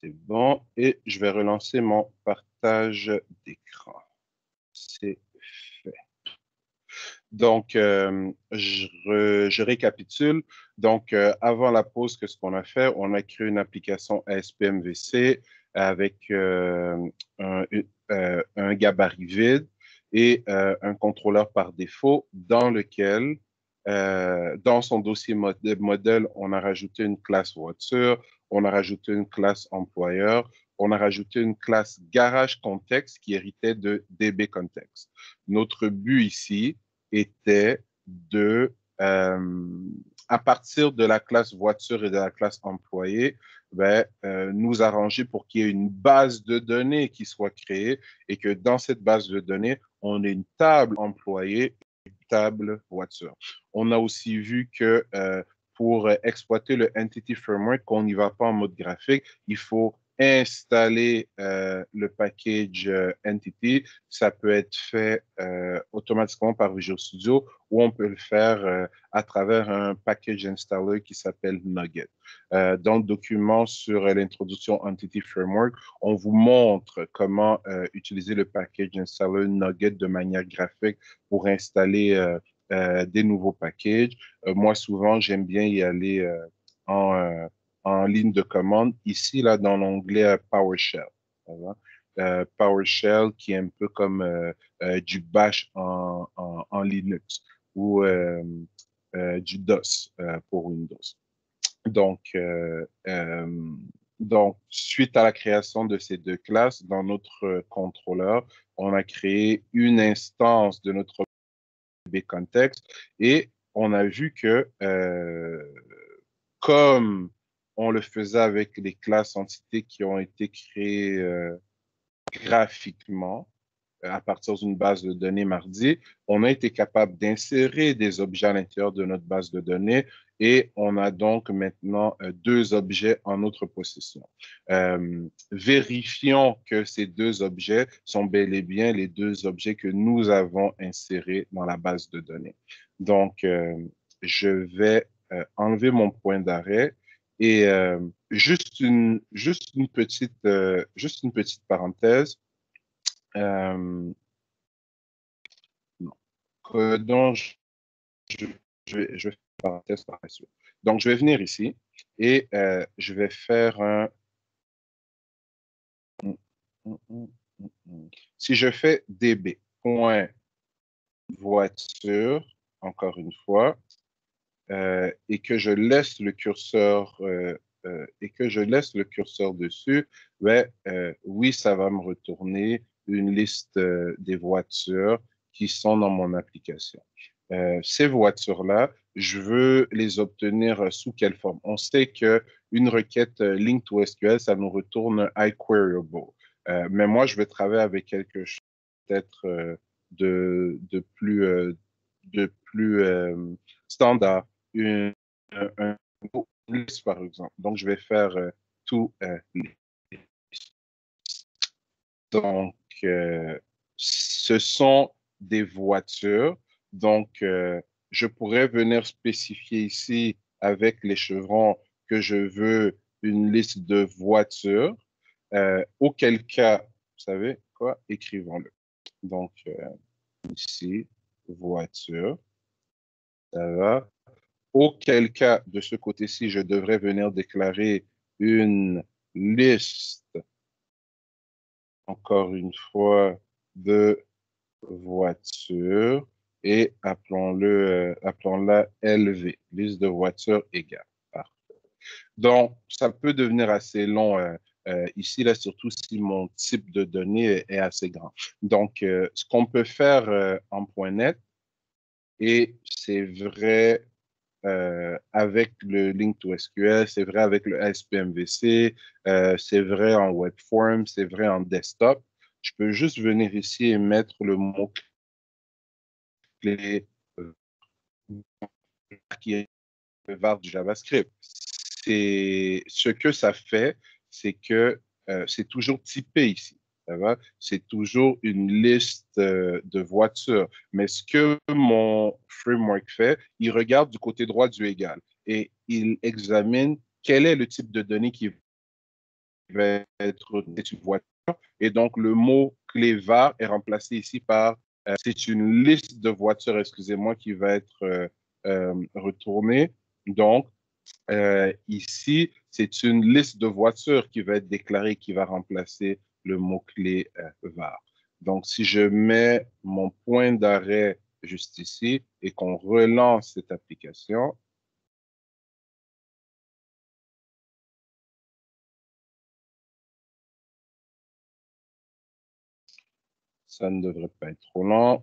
C'est bon. Et je vais relancer mon partage d'écran. C'est fait. Donc, je récapitule. Donc, avant la pause, qu'est-ce qu'on a fait? On a créé une application ASP-MVC avec un gabarit vide et un contrôleur par défaut dans lequel, dans son dossier modèle, on a rajouté une classe voiture, on a rajouté une classe employeur, on a rajouté une classe garage context qui héritait de DB context. Notre but ici était de, à partir de la classe voiture et de la classe employé, nous arranger pour qu'il y ait une base de données qui soit créée et que dans cette base de données, on ait une table employée, une table voiture. On a aussi vu que pour exploiter le Entity Framework, qu'on n'y va pas en mode graphique, il faut installer le package Entity. Ça peut être fait automatiquement par Visual Studio ou on peut le faire à travers un package installer qui s'appelle Nugget. Dans le document sur l'introduction Entity Framework, on vous montre comment utiliser le package installer Nugget de manière graphique pour installer des nouveaux packages. Moi, souvent, j'aime bien y aller en ligne de commande. Ici, là, dans l'onglet PowerShell. PowerShell qui est un peu comme du Bash en Linux ou du DOS pour Windows. Donc, suite à la création de ces deux classes, dans notre contrôleur, on a créé une instance de notre context et on a vu que comme on le faisait avec les classes entités qui ont été créées graphiquement à partir d'une base de données mardi, on a été capable d'insérer des objets à l'intérieur de notre base de données et on a donc maintenant deux objets en notre possession. Vérifions que ces deux objets sont bel et bien les deux objets que nous avons insérés dans la base de données. Donc, je vais enlever mon point d'arrêt et juste une petite parenthèse. Donc, je vais faire un test par la suite. Donc, je vais venir ici et je vais faire un... Si je fais db.voiture, encore une fois, et que je laisse le curseur dessus, oui, ça va me retourner une liste des voitures qui sont dans mon application. Ces voitures-là, je veux les obtenir sous quelle forme? On sait qu'une requête link to SQL, ça nous retourne iQueryable. Mais moi, je vais travailler avec quelque chose peut-être de plus standard, une liste, par exemple. Donc, je vais faire tout liste. Donc, ce sont des voitures. Donc, je pourrais venir spécifier ici avec les chevrons que je veux une liste de voitures. Auquel cas, vous savez quoi? Écrivons-le. Donc, ici, voiture. Ça va. Auquel cas, de ce côté-ci, je devrais venir déclarer une liste, encore une fois, de voitures et appelons-la LV, liste de voitures égale. Parfait. Donc, ça peut devenir assez long ici, là, surtout si mon type de données est assez grand. Donc, ce qu'on peut faire en .NET, et c'est vrai avec le Link to SQL, c'est vrai avec le ASP-MVC, c'est vrai en WebForm, c'est vrai en desktop. Je peux juste venir ici et mettre le mot-clé qui est var du JavaScript. Ce que ça fait, c'est que c'est toujours typé ici. Ça va? C'est toujours une liste de voitures. Mais ce que mon framework fait, il regarde du côté droit du égal et il examine quel est le type de données qui va être c'est une voiture. Et donc, le mot clé var est remplacé ici par c'est une liste de voitures, excusez-moi, qui va être retournée. Donc, ici, c'est une liste de voitures qui va être déclarée, qui va remplacer le mot-clé var. Donc, si je mets mon point d'arrêt juste ici et qu'on relance cette application, ça ne devrait pas être trop long.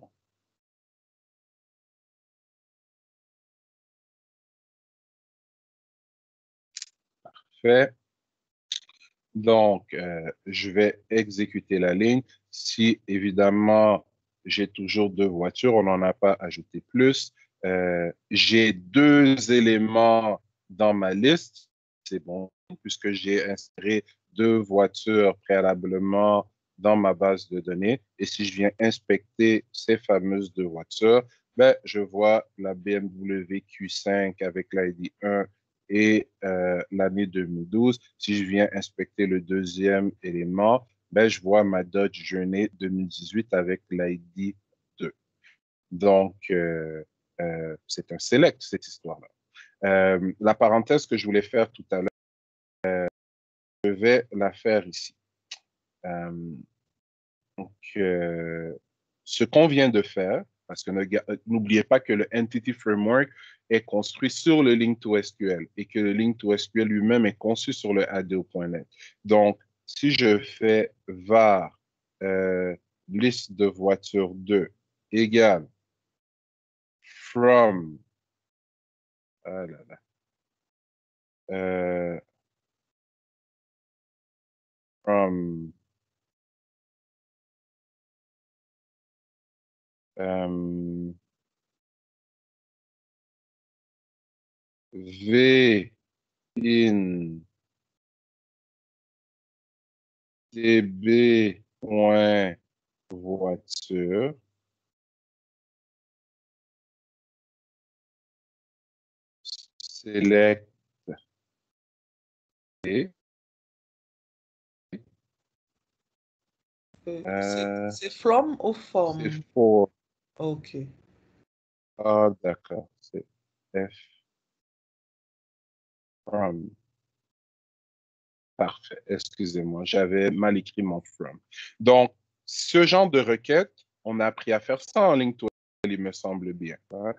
Fait. Donc, je vais exécuter la ligne. Si, évidemment, j'ai toujours deux voitures, on n'en a pas ajouté plus. J'ai deux éléments dans ma liste. C'est bon, puisque j'ai inséré deux voitures préalablement dans ma base de données. Et si je viens inspecter ces fameuses deux voitures, ben, je vois la BMW Q5 avec l'ID 1 et l'année 2012. Si je viens inspecter le deuxième élément, ben, je vois ma Dodge Journey 2018 avec l'ID 2. Donc, c'est un select, cette histoire-là. La parenthèse que je voulais faire tout à l'heure, je vais la faire ici. Donc, ce qu'on vient de faire, parce que n'oubliez pas que le Entity Framework est construit sur le Link2SQL et que le Link2SQL lui-même est conçu sur le ADO.NET. Donc, si je fais var liste de voitures 2 égale from, ah là là, euh, from v in db.voiture select C'est from ou c'est from? for. Ok. Ah, d'accord. C'est F from. Parfait. Excusez-moi, j'avais mal écrit mon from. Donc, ce genre de requête, on a appris à faire ça en ligne, il me semble bien, hein.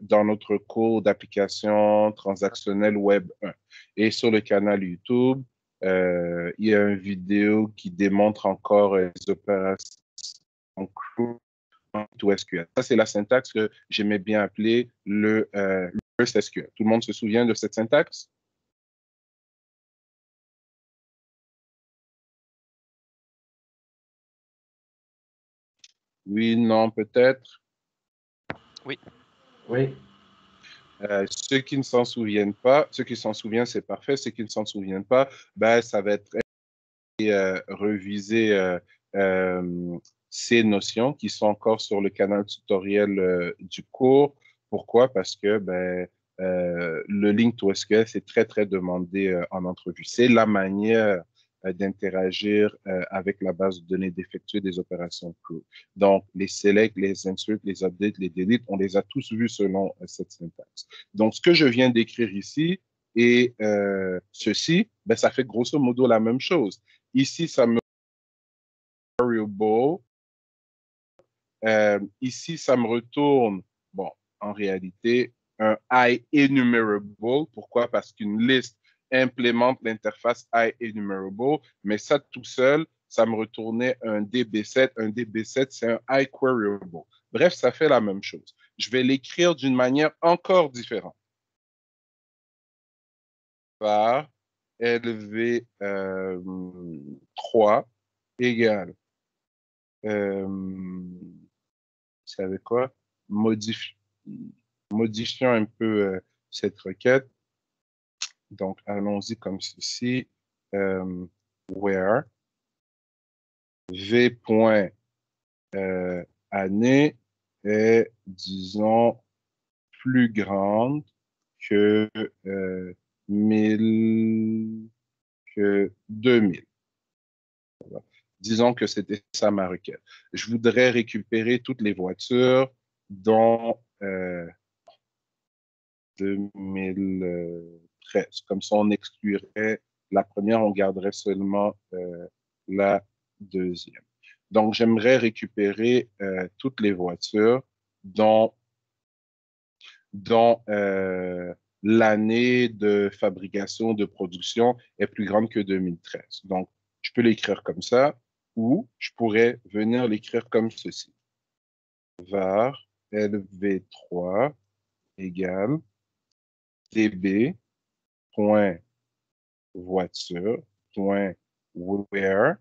Dans notre cours d'application transactionnelle Web 1. Et sur le canal YouTube, il y a une vidéo qui démontre encore les opérations to SQL. Ça, c'est la syntaxe que j'aimais bien appeler le SQL. Tout le monde se souvient de cette syntaxe? Oui, non, peut-être. Oui. Oui. Ceux qui ne s'en souviennent pas, ceux qui s'en souviennent, c'est parfait. Ceux qui ne s'en souviennent pas, ben, ça va être reviser ces notions qui sont encore sur le canal tutoriel du cours. Pourquoi? Parce que ben, le link to SQL, c'est très, très demandé en entrevue. C'est la manière d'interagir avec la base de données, d'effectuer des opérations crew. Donc, les select, les insert, les updates, les delete, on les a tous vus selon cette syntaxe. Donc, ce que je viens d'écrire ici et ceci, ben, ça fait grosso modo la même chose. Ici, ça me variable. Ici, ça me retourne, bon, en réalité, un IEnumerable. Pourquoi? Parce qu'une liste implémente l'interface IEnumerable, mais ça tout seul, ça me retournait un DB7. Un DB7, c'est un iQueryable. Bref, ça fait la même chose. Je vais l'écrire d'une manière encore différente. Par LV3 égale vous savez quoi? Modif Modifions un peu cette requête. Donc, allons-y comme ceci. Where v.année est, disons, plus grande que 1000, que 2000. Disons que c'était ça ma requête. Je voudrais récupérer toutes les voitures dont 2013. Comme ça, on exclurait la première, on garderait seulement la deuxième. Donc, j'aimerais récupérer toutes les voitures dont l'année de fabrication, de production est plus grande que 2013. Donc, je peux l'écrire comme ça ou je pourrais venir l'écrire comme ceci. var LV3 égale db.voiture.where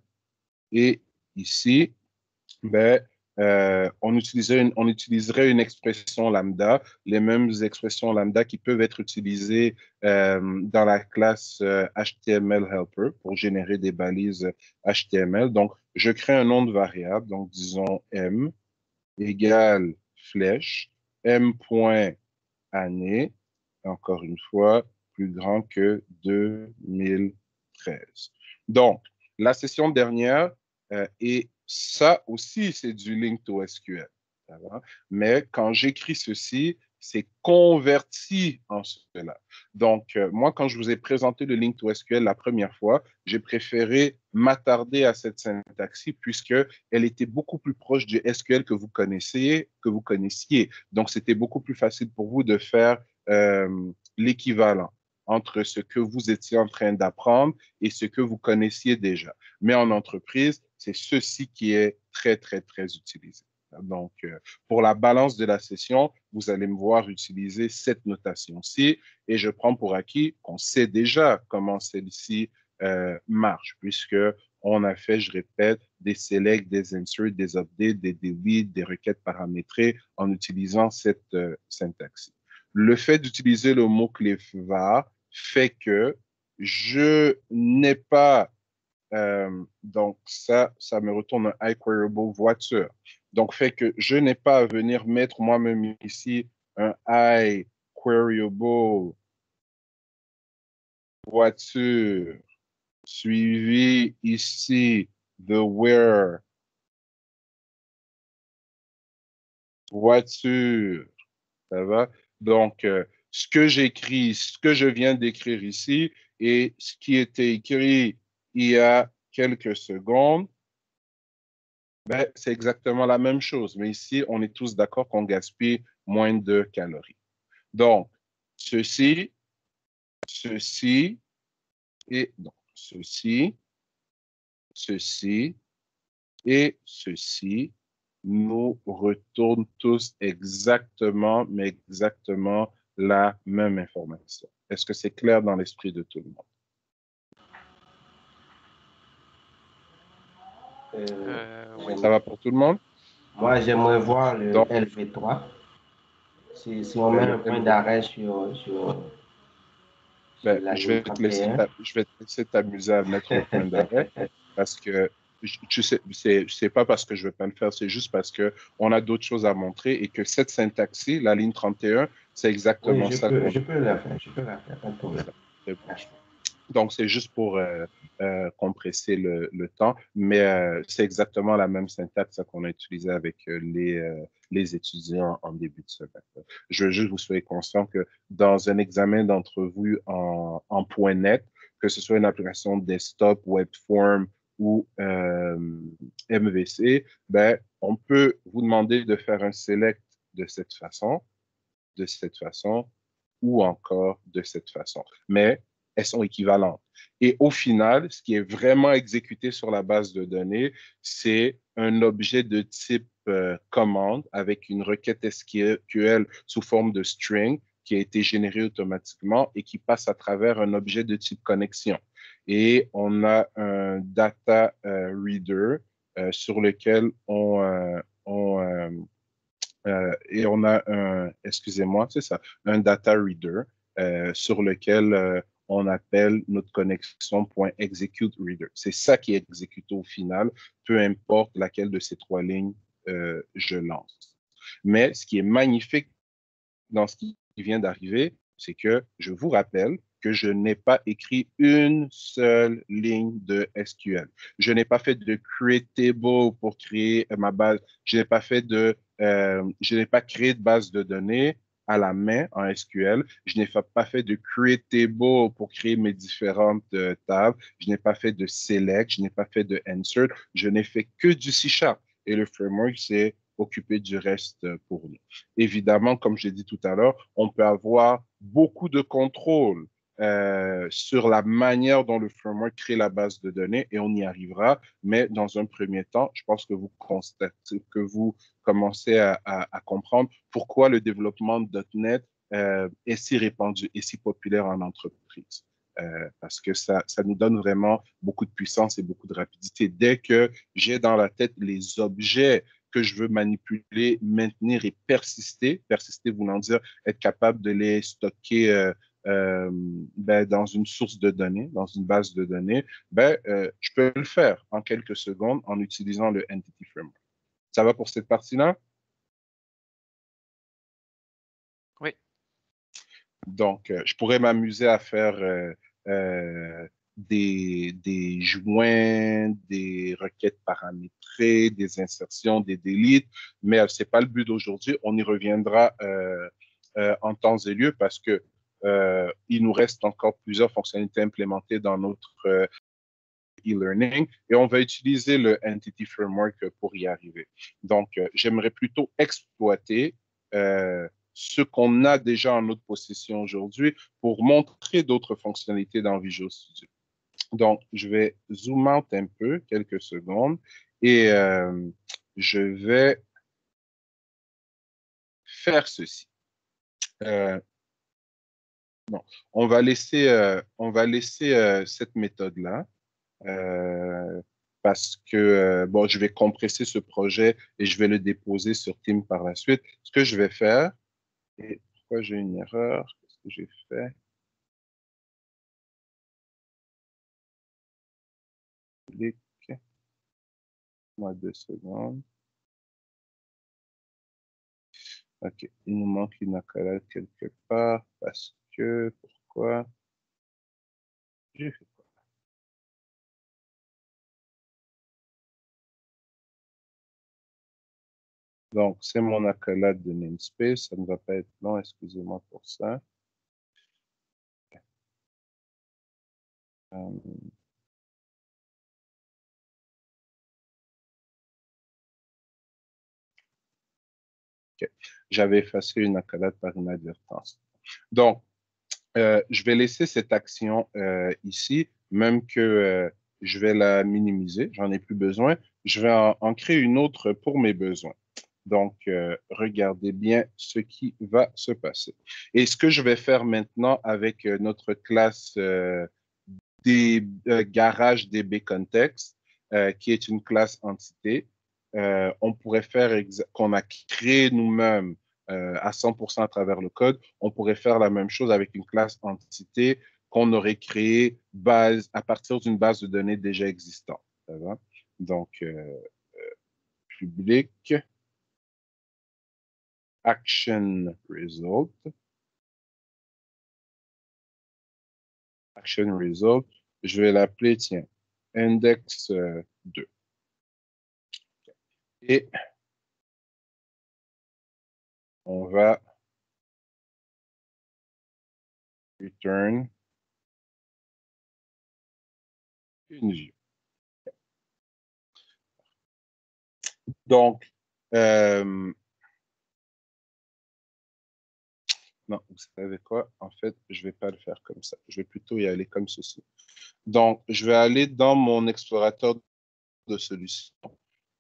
et ici, ben, on utiliserait une expression lambda, les mêmes expressions lambda qui peuvent être utilisées dans la classe HTML helper pour générer des balises HTML. Donc, je crée un nom de variable, donc disons m égale flèche, m.année, encore une fois, plus grand que 2013. Donc, la session dernière, et ça aussi, c'est du link to SQL. Mais quand j'écris ceci, c'est converti en cela. Donc, moi, quand je vous ai présenté le link to SQL la première fois, j'ai préféré m'attarder à cette syntaxe puisqu'elle était beaucoup plus proche du SQL que vous connaissiez. Donc, c'était beaucoup plus facile pour vous de faire l'équivalent entre ce que vous étiez en train d'apprendre et ce que vous connaissiez déjà. Mais en entreprise, c'est ceci qui est très, très, très utilisé. Donc, pour la balance de la session, vous allez me voir utiliser cette notation-ci et je prends pour acquis qu'on sait déjà comment celle-ci marche, puisque on a fait, je répète, des selects, des inserts, des updates, des deletes, des requêtes paramétrées en utilisant cette syntaxe. Le fait d'utiliser le mot-clé var fait que je n'ai pas donc, ça me retourne un iQueryable voiture. Donc, fait que je n'ai pas à venir mettre moi-même ici un iQueryable voiture suivi ici de where voiture. Ça va? Donc, ce que j'écris, ce que je viens d'écrire ici et ce qui était écrit il y a quelques secondes, ben, c'est exactement la même chose. Mais ici, on est tous d'accord qu'on gaspille moins de calories. Donc, ceci et donc, ceci et ceci nous retournent tous exactement, mais exactement la même information. Est-ce que c'est clair dans l'esprit de tout le monde? Oui. Ça va pour tout le monde? Moi, j'aimerais voir le Donc, LV3. Si on met ben, un point d'arrêt sur ben, la ligne 31. je vais te laisser t'amuser à mettre le point d'arrêt parce que tu sais, c'est pas parce que je veux pas le faire, c'est juste parce que on a d'autres choses à montrer et que cette syntaxe-ci, la ligne 31, c'est Oui, exactement ça qu'on je peux la faire, pas de problème. Merci. donc, c'est juste pour compresser le temps, mais c'est exactement la même syntaxe qu'on a utilisée avec les étudiants en début de semaine. Je veux juste vous soyez conscient que dans un examen d'entrevue en .NET, que ce soit une application desktop, webform ou MVC, ben, on peut vous demander de faire un select de cette façon, ou encore de cette façon. Mais elles sont équivalentes. Et au final, ce qui est vraiment exécuté sur la base de données, c'est un objet de type commande avec une requête SQL sous forme de string qui a été générée automatiquement et qui passe à travers un objet de type connexion. Et on a un data reader sur lequel et on a excusez-moi, c'est ça, un data reader sur lequel on appelle notre connexion.executeReader. C'est ça qui est exécuté au final, peu importe laquelle de ces trois lignes je lance. Mais ce qui est magnifique dans ce qui vient d'arriver, c'est que, je vous rappelle, que je n'ai pas écrit une seule ligne de SQL. Je n'ai pas fait de create table pour créer ma base. Je n'ai pas créé de base de données à la main en SQL. Je n'ai pas fait de create table pour créer mes différentes tables. Je n'ai pas fait de select. Je n'ai pas fait de insert. Je n'ai fait que du C#. Et le framework s'est occupé du reste pour nous. Évidemment, comme j'ai dit tout à l'heure, on peut avoir beaucoup de contrôle sur la manière dont le framework crée la base de données et on y arrivera. Mais dans un premier temps, je pense que vous constatez, que vous commencez à comprendre pourquoi le développement de .NET est si répandu et si populaire en entreprise. Parce que ça nous donne vraiment beaucoup de puissance et beaucoup de rapidité. Dès que j'ai dans la tête les objets que je veux manipuler, maintenir et persister voulant dire être capable de les stocker dans une source de données, dans une base de données, je peux le faire en quelques secondes en utilisant le Entity Framework. Ça va pour cette partie-là? Oui. Donc, je pourrais m'amuser à faire des joints, des requêtes paramétrées, des insertions, des deletes, mais ce n'est pas le but d'aujourd'hui. On y reviendra en temps et lieu parce que il nous reste encore plusieurs fonctionnalités implémentées dans notre e-learning et on va utiliser le Entity Framework pour y arriver. Donc, j'aimerais plutôt exploiter ce qu'on a déjà en notre possession aujourd'hui pour montrer d'autres fonctionnalités dans Visual Studio. Donc, je vais zoom out un peu, quelques secondes, et je vais faire ceci. Non, on va laisser cette méthode-là parce que, bon, je vais compresser ce projet et je vais le déposer sur Team par la suite. Ce que je vais faire, et pourquoi j'ai une erreur? Qu'est-ce que j'ai fait? Clic. Moi, 2 secondes. OK. Il nous manque une accolade quelque part parce que, pourquoi? J'ai fait quoi? Donc, c'est mon accolade de namespace. Ça ne va pas être long, excusez-moi pour ça. OK. J'avais effacé une accolade par inadvertance. Donc, je vais laisser cette action ici, même que je vais la minimiser, j'en ai plus besoin. Je vais en créer une autre pour mes besoins. Donc, regardez bien ce qui va se passer. Et ce que je vais faire maintenant avec notre classe des garages DB Context, qui est une classe entité, on pourrait faire qu'on a créé nous-mêmes à 100% à travers le code, on pourrait faire la même chose avec une classe entité qu'on aurait créée à partir d'une base de données déjà existante. Ça va? Donc, public, action result, je vais l'appeler, tiens, index 2. Et on va return une vue. Donc, non, vous savez quoi? En fait, je ne vais pas le faire comme ça. Je vais plutôt y aller comme ceci. Donc, je vais aller dans mon explorateur de solutions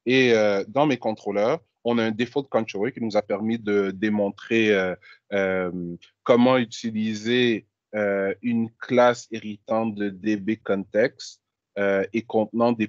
et dans mes contrôleurs, on a un default controller qui nous a permis de démontrer comment utiliser une classe héritante de DB Context et contenant des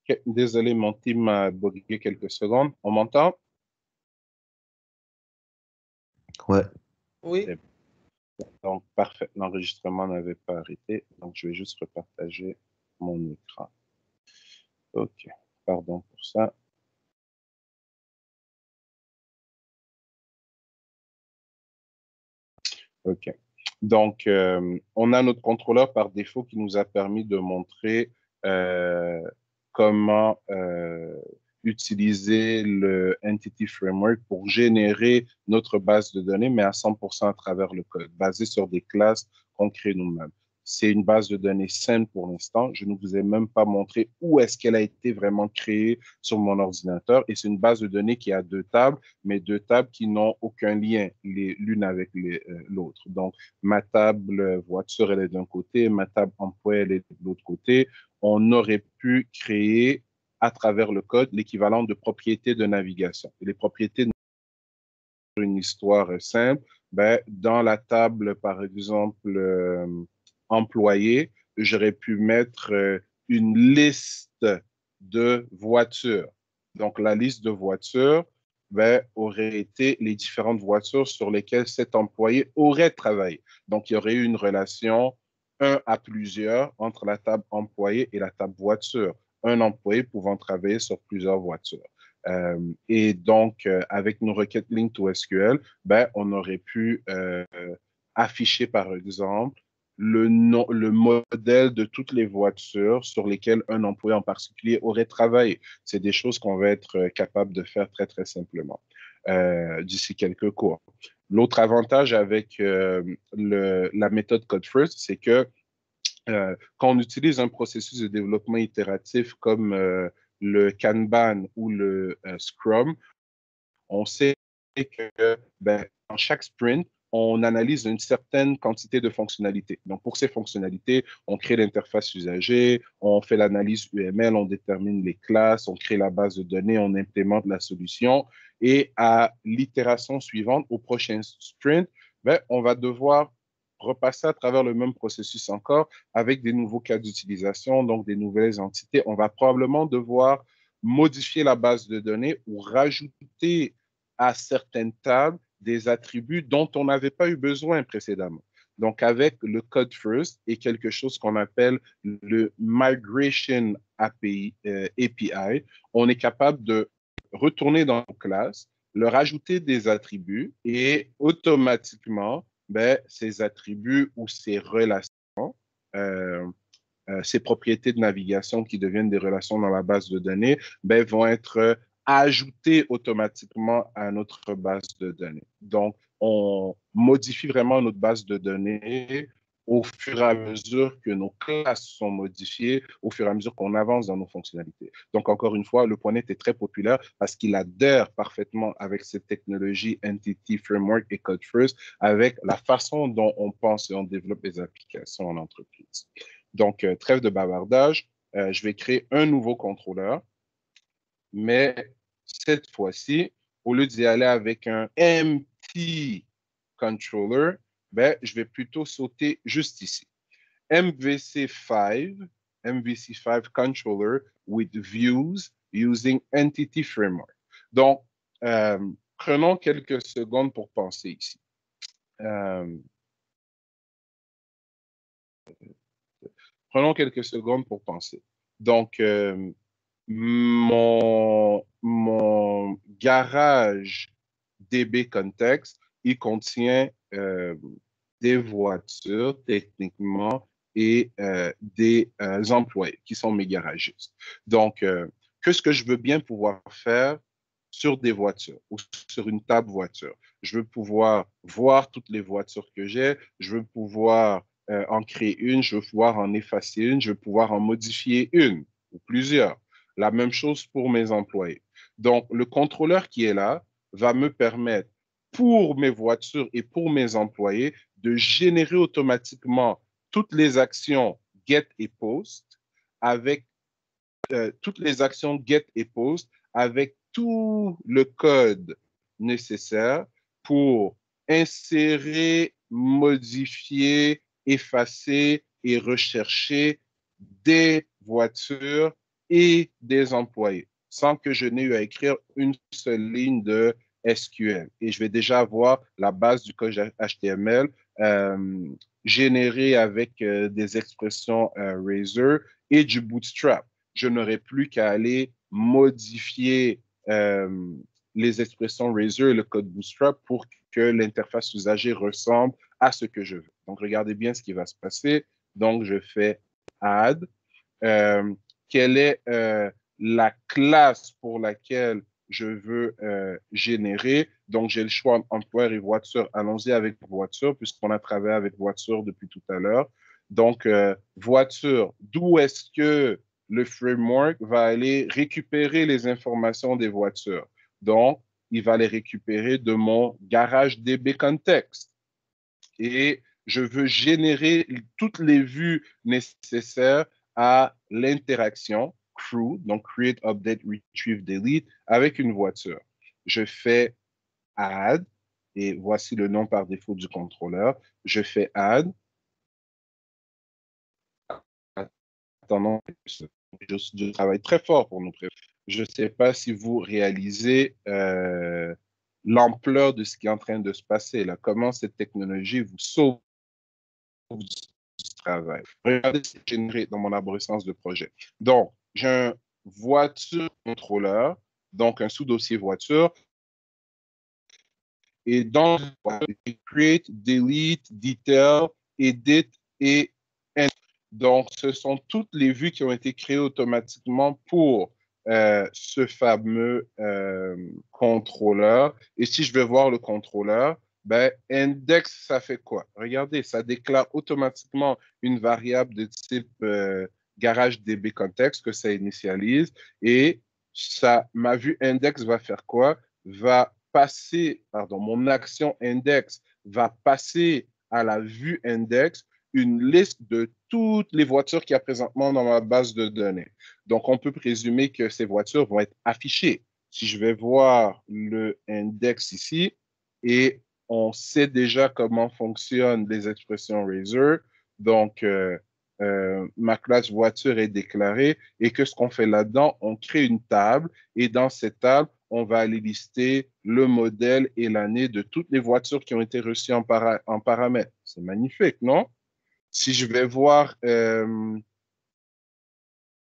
Ok, désolé, mon team m'a bugué quelques secondes. On m'entend? Ouais. Oui. C'est bon. Donc, parfait. L'enregistrement n'avait pas arrêté. Donc, je vais juste repartager mon écran. OK. Pardon pour ça. OK. Donc, on a notre contrôleur par défaut qui nous a permis de montrer comment utiliser le Entity Framework pour générer notre base de données, mais à 100% à travers le code, basé sur des classes qu'on crée nous-mêmes. C'est une base de données saine pour l'instant. Je ne vous ai même pas montré où est-ce qu'elle a été vraiment créée sur mon ordinateur. Et c'est une base de données qui a deux tables, mais deux tables qui n'ont aucun lien l'une avec l'autre. Donc, ma table voiture, elle est d'un côté, ma table emploi, elle est de l'autre côté. On aurait pu créer à travers le code l'équivalent de propriétés de navigation. Et les propriétés de une histoire simple, ben, dans la table, par exemple, employé, j'aurais pu mettre une liste de voitures. Donc, la liste de voitures ben, aurait été les différentes voitures sur lesquelles cet employé aurait travaillé. Donc, il y aurait eu une relation un à plusieurs entre la table employé et la table voiture. Un employé pouvant travailler sur plusieurs voitures. Et donc, avec nos requêtes link to SQL, ben, on aurait pu afficher, par exemple, le modèle de toutes les voitures sur lesquelles un employé en particulier aurait travaillé. C'est des choses qu'on va être capable de faire très, très simplement d'ici quelques cours. L'autre avantage avec la méthode Code First, c'est que quand on utilise un processus de développement itératif comme le Kanban ou le Scrum, on sait que ben, dans chaque sprint, on analyse une certaine quantité de fonctionnalités. Donc, pour ces fonctionnalités, on crée l'interface usagée, on fait l'analyse UML, on détermine les classes, on crée la base de données, on implémente la solution. Et à l'itération suivante, au prochain sprint, ben, on va devoir repasser à travers le même processus encore avec des nouveaux cas d'utilisation, donc des nouvelles entités. On va probablement devoir modifier la base de données ou rajouter à certaines tables des attributs dont on n'avait pas eu besoin précédemment. Donc, avec le Code First et quelque chose qu'on appelle le Migration API, on est capable de retourner dans la classe, leur ajouter des attributs et automatiquement, ben, ces attributs ou ces relations, ces propriétés de navigation qui deviennent des relations dans la base de données, ben, vont être ajoutées automatiquement à notre base de données. Donc, on modifie vraiment notre base de données au fur et à mesure que nos classes sont modifiées, au fur et à mesure qu'on avance dans nos fonctionnalités. Donc, encore une fois, le .NET est très populaire parce qu'il adhère parfaitement avec cette technologie Entity Framework et Code First, avec la façon dont on pense et on développe les applications en entreprise. Donc, trêve de bavardage, je vais créer un nouveau contrôleur, mais cette fois-ci, au lieu d'y aller avec un empty controller, ben, je vais plutôt sauter juste ici. MVC5 controller with views using Entity Framework. Donc, prenons quelques secondes pour penser ici. Prenons quelques secondes pour penser. Donc, mon garage DB Context, il contient des voitures techniquement et des employés qui sont mes garagistes. Donc, qu'est-ce que je veux bien pouvoir faire sur des voitures ou sur une table voiture? Je veux pouvoir voir toutes les voitures que j'ai, je veux pouvoir en créer une, je veux pouvoir en effacer une, je veux pouvoir en modifier une ou plusieurs. La même chose pour mes employés. Donc, le contrôleur qui est là va me permettre, pour mes voitures et pour mes employés, de générer automatiquement toutes les actions get et post avec toutes les actions get et post avec tout le code nécessaire pour insérer, modifier, effacer et rechercher des voitures et des employés, sans que je n'ai eu à écrire une seule ligne de SQL. Et je vais déjà avoir la base du code HTML générée avec des expressions Razor et du Bootstrap. Je n'aurai plus qu'à aller modifier les expressions Razor et le code Bootstrap pour que l'interface usagée ressemble à ce que je veux. Donc, regardez bien ce qui va se passer. Donc, je fais Add. Quelle est la classe pour laquelle je veux générer. Donc, j'ai le choix entre employeur et voiture. Allons-y avec voiture, puisqu'on a travaillé avec voiture depuis tout à l'heure. Donc, voiture, d'où est-ce que le framework va aller récupérer les informations des voitures? Donc, il va les récupérer de mon garage DB Context. Et je veux générer toutes les vues nécessaires à l'interaction crew, donc create, update, retrieve, delete, avec une voiture. Je fais add, et voici le nom par défaut du contrôleur. Je fais add. Attendant, je travaille très fort pour nous préparer. Je ne sais pas si vous réalisez l'ampleur de ce qui est en train de se passer, là, comment cette technologie vous sauve du travail. Regardez ce qui est généré dans mon arborescence de projet. Donc, j'ai un voiture contrôleur, donc un sous-dossier voiture, et dans create, delete, detail, edit et enter. Donc, ce sont toutes les vues qui ont été créées automatiquement pour ce fameux contrôleur. Et si je vais voir le contrôleur, ben, index, ça fait quoi? Regardez, ça déclare automatiquement une variable de type garage DB context que ça initialise. Et ça, ma vue index va faire quoi? Va passer, pardon, mon action index va passer à la vue index une liste de toutes les voitures qu'il y a présentement dans ma base de données. Donc, on peut présumer que ces voitures vont être affichées. Si je vais voir le index ici, et on sait déjà comment fonctionnent les expressions Razor, donc ma classe voiture est déclarée, et que ce qu'on fait là-dedans, on crée une table, et dans cette table, on va aller lister le modèle et l'année de toutes les voitures qui ont été reçues en paramètres. C'est magnifique, non? Si je vais voir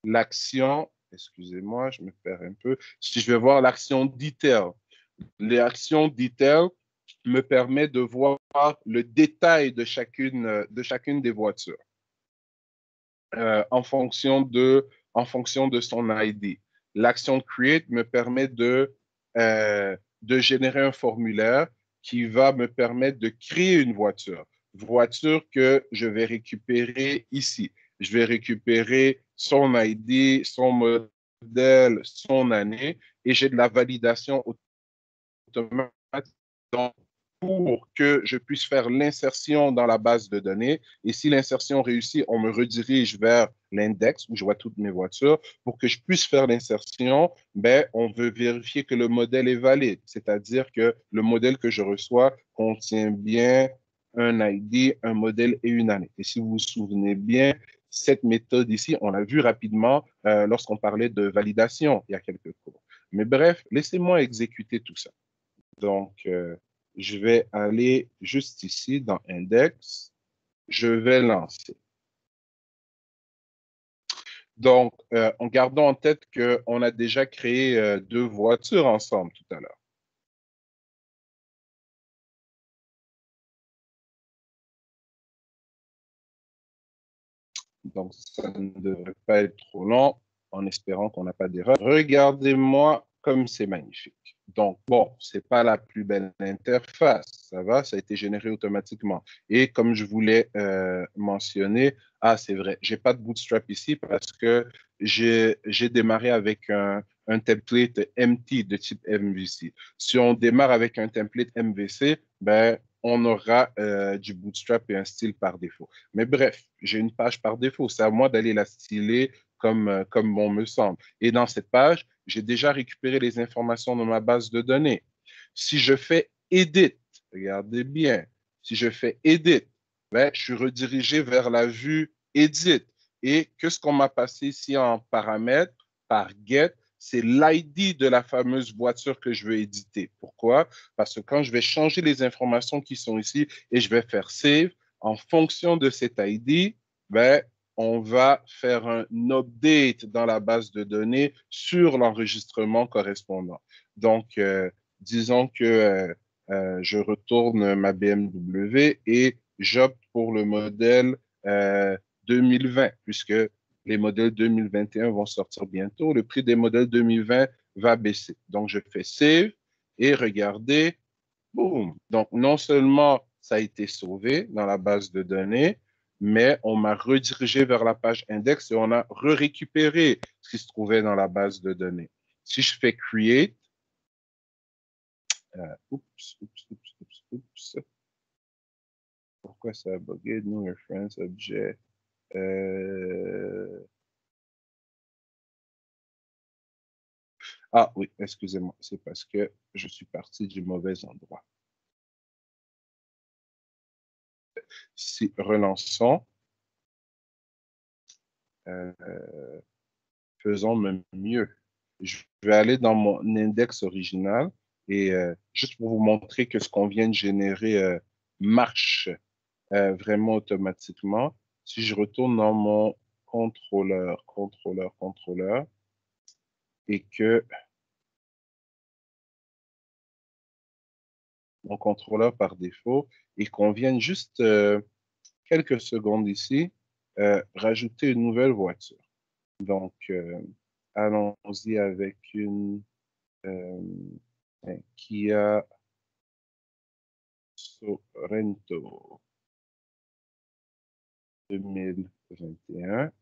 l'action, excusez-moi, je me perds un peu. Si je vais voir l'action detail, l'action detail me permet de voir le détail de chacune des voitures en fonction de son ID. L'action create me permet de générer un formulaire qui va me permettre de créer une voiture. Voiture que je vais récupérer ici. Je vais récupérer son ID, son modèle, son année, et j'ai de la validation automatique. Donc, pour que je puisse faire l'insertion dans la base de données. Et si l'insertion réussit, on me redirige vers l'index où je vois toutes mes voitures. Pour que je puisse faire l'insertion, ben, on veut vérifier que le modèle est valide, c'est-à-dire que le modèle que je reçois contient bien un ID, un modèle et une année. Et si vous vous souvenez bien, cette méthode ici, on l'a vu rapidement lorsqu'on parlait de validation il y a quelques cours. Mais bref, laissez-moi exécuter tout ça. Donc, je vais aller juste ici dans Index. Je vais lancer. Donc, en gardant en tête qu'on a déjà créé deux voitures ensemble tout à l'heure. Donc, ça ne devrait pas être trop long, en espérant qu'on n'a pas d'erreur. Regardez-moi comme c'est magnifique. Donc, bon, c'est pas la plus belle interface, ça va, ça a été généré automatiquement. Et comme je voulais mentionner, c'est vrai, j'ai pas de bootstrap ici parce que j'ai démarré avec un template empty de type MVC. Si on démarre avec un template MVC, ben, on aura du bootstrap et un style par défaut. Mais bref, j'ai une page par défaut. C'est à moi d'aller la styler comme bon me semble. Et dans cette page, j'ai déjà récupéré les informations de ma base de données. Si je fais Edit, regardez bien, si je fais Edit, ben, je suis redirigé vers la vue Edit. Et qu'est-ce qu'on m'a passé ici en paramètres? par get, c'est l'ID de la fameuse voiture que je veux éditer. Pourquoi? Parce que quand je vais changer les informations qui sont ici et je vais faire save, en fonction de cet ID, ben, on va faire un update dans la base de données sur l'enregistrement correspondant. Donc, disons que je retourne ma BMW et j'opte pour le modèle 2020, puisque les modèles 2021 vont sortir bientôt. Le prix des modèles 2020 va baisser. Donc, je fais save et regardez, boum. Donc, non seulement ça a été sauvé dans la base de données, mais on m'a redirigé vers la page index et on a récupéré ce qui se trouvait dans la base de données. Si je fais create, oups. Pourquoi ça a bugué? New reference objet. Ah oui, excusez-moi, c'est parce que je suis parti du mauvais endroit. Si relançons, faisons mieux. Je vais aller dans mon index original et juste pour vous montrer que ce qu'on vient de générer marche vraiment automatiquement. Si je retourne dans mon contrôleur, et que mon contrôleur par défaut, et qu'on vienne juste quelques secondes ici, rajouter une nouvelle voiture. Donc, allons-y avec une Kia Sorento 2021.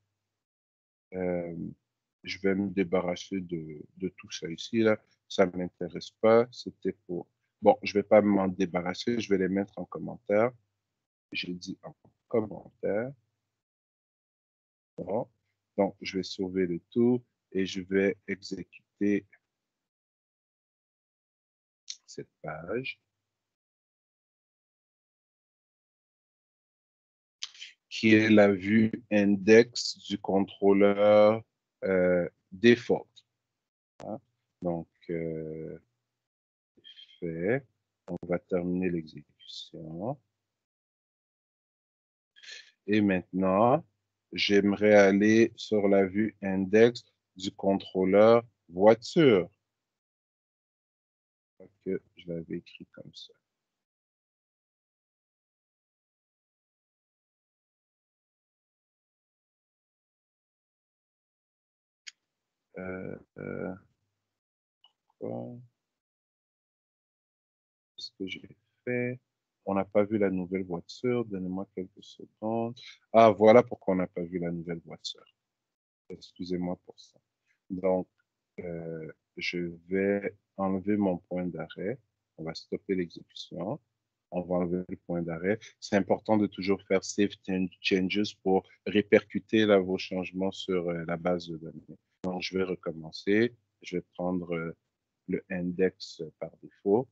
Je vais me débarrasser de tout ça ici, là. Ça ne m'intéresse pas. C'était pour... Bon, je ne vais pas m'en débarrasser. Je vais les mettre en commentaire. J'ai dit en commentaire. Bon. Donc, je vais sauver le tout et je vais exécuter cette page qui est la vue index du contrôleur default. Hein? Donc, fait. On va terminer l'exécution. Et maintenant, j'aimerais aller sur la vue index du contrôleur voiture. Que je l'avais écrit comme ça. Qu'est-ce que j'ai fait? On n'a pas vu la nouvelle voiture. Donnez-moi quelques secondes. Ah, voilà pourquoi on n'a pas vu la nouvelle voiture. Excusez-moi pour ça. Donc, je vais enlever mon point d'arrêt. On va stopper l'exécution. On va enlever le point d'arrêt. C'est important de toujours faire save changes pour répercuter là, vos changements sur la base de données. Donc, je vais recommencer. Je vais prendre le index par défaut.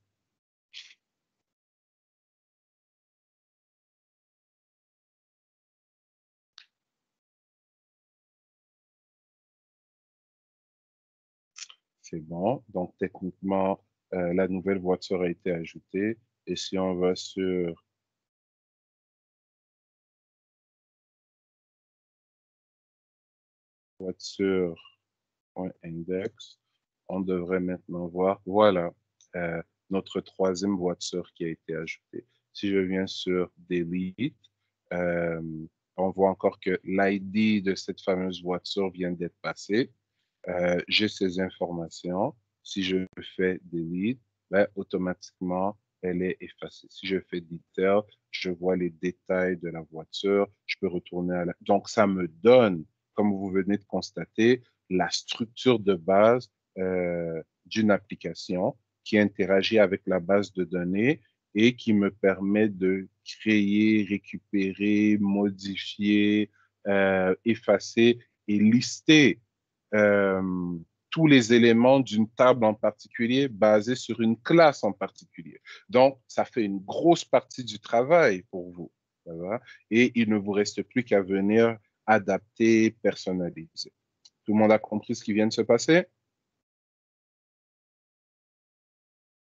C'est bon. Donc, techniquement, la nouvelle voiture a été ajoutée. Et si on va sur voiture.index, on devrait maintenant voir, voilà, notre troisième voiture qui a été ajoutée. Si je viens sur Delete, on voit encore que l'ID de cette fameuse voiture vient d'être passé. J'ai ces informations. Si je fais delete, ben, automatiquement, elle est effacée. Si je fais detail, je vois les détails de la voiture. Je peux retourner à la... Donc, ça me donne, comme vous venez de constater, la structure de base d'une application qui interagit avec la base de données et qui me permet de créer, récupérer, modifier, effacer et lister tous les éléments d'une table en particulier basée sur une classe en particulier. Donc, ça fait une grosse partie du travail pour vous. Et il ne vous reste plus qu'à venir adapter, personnaliser. Tout le monde a compris ce qui vient de se passer?